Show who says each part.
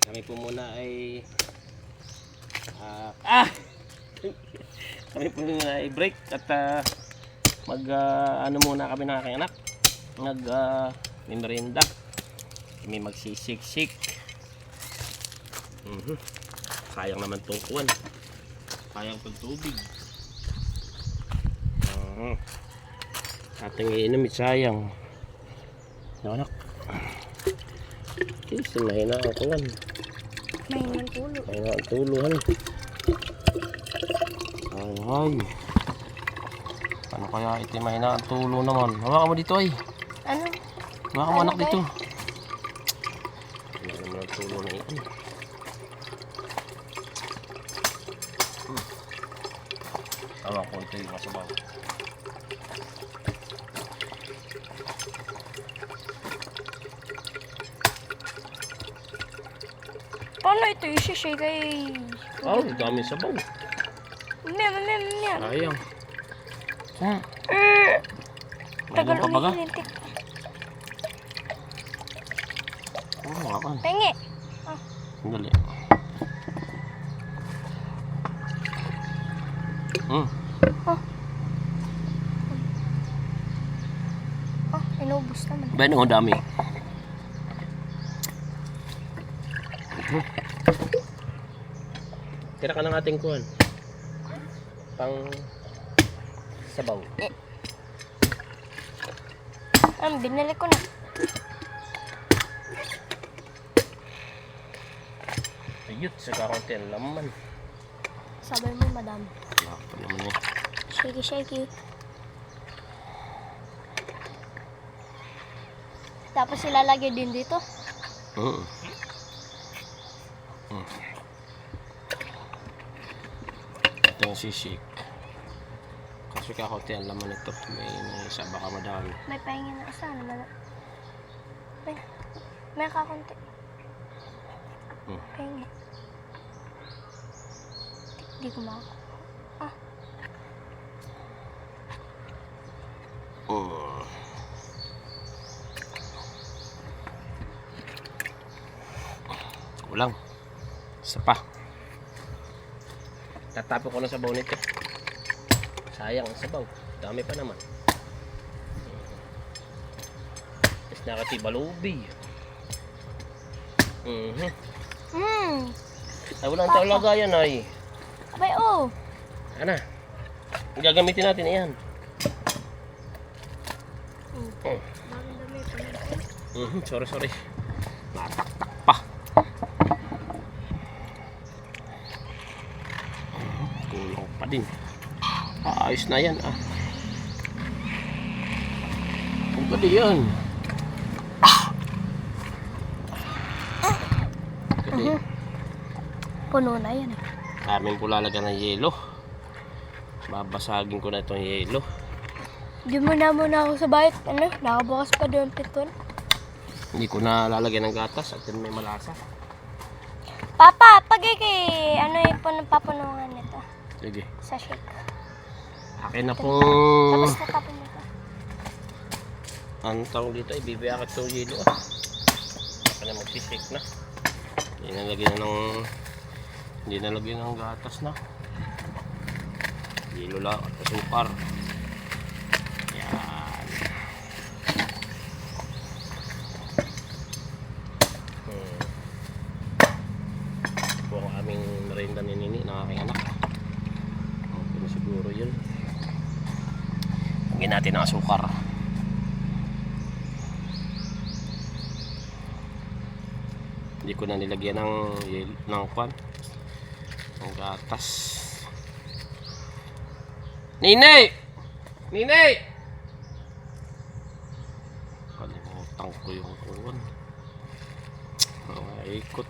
Speaker 1: Kami po muna ay kami po muna ay break at ano muna kami ng aking anak. May merienda. Kami magsisik-sik. Sayang naman itong kuwan. Sayang itong tubig. Ating iinom, sayang. Anak. Kasi mahina ang kuwan.
Speaker 2: Mahina ang tulo.
Speaker 1: Mahina ang tuluhan. Ay. Ano kaya ito mahina ang tulo naman? Hawakan mo dito ay.
Speaker 2: Ano?
Speaker 1: Hawakan mo anak dito. Mahina naman ang tulo na iyan. Hawakan ko ito yung masabaw.
Speaker 2: Paano ito isi-shake ay?
Speaker 1: Oh, dami sabaw.
Speaker 2: Mamaya.
Speaker 1: Sayang.
Speaker 2: Tagal
Speaker 1: pa baga?
Speaker 2: umihintik.
Speaker 1: Hawakan.
Speaker 2: Pengi.
Speaker 1: Dali.
Speaker 2: Inubos naman.
Speaker 1: Ba nung dami. Tira ka ng ating kuhan. Pang sabaw.
Speaker 2: Binili ko na.
Speaker 1: Ayut, sa kakunti ang laman.
Speaker 2: Sabay mo, madam.
Speaker 1: Wala pa naman eh.
Speaker 2: Shaky. Tapos ilalagay din dito.
Speaker 1: Ito yung sisik. Kasi kakunti ang laman ito. May isa baka madami.
Speaker 2: May pahingi na isa naman. May kakunti. Pahingi. Hindi ko makakuha.
Speaker 1: Kulang. Isa pa. Tatapon ko na sabaw nito. Sayang ang sabaw. Dami pa naman. Tapos nakatibalubi. Ay, walang talaga yan ay.
Speaker 2: Abay, oh.
Speaker 1: Ano? Gagamitin natin yan. Sorry. Nataktak pa. Kulang pa din. Ayos na yan ah. Ang pwede yan.
Speaker 2: Puno na yan.
Speaker 1: Amin po lalagyan ng yelo. Babasagin ko na itong yelo.
Speaker 2: Di mo na muna ako sa bayit. Nakabukas pa doon piton.
Speaker 1: Hindi ko na lalagyan ng gatas at may malasa.
Speaker 2: Papa, yung papunungan nito?
Speaker 1: Sige.
Speaker 2: Sa shake.
Speaker 1: Akin na pong...
Speaker 2: Tapos natapon nito.
Speaker 1: Ang tawag dito, ibibiyak itong yelo ah. Akin na magsishake na. Hindi nalagyan ng gatas na. Yelo lang at asukar. Yan. Ito ang aming merienda ni Nini ng aking anak. Okay na siguro yun. Lagyan natin ng asukar. Hindi ko na nilagyan ng gatas. Nini! Kalimutan ko yung kuwan. Mga ikot.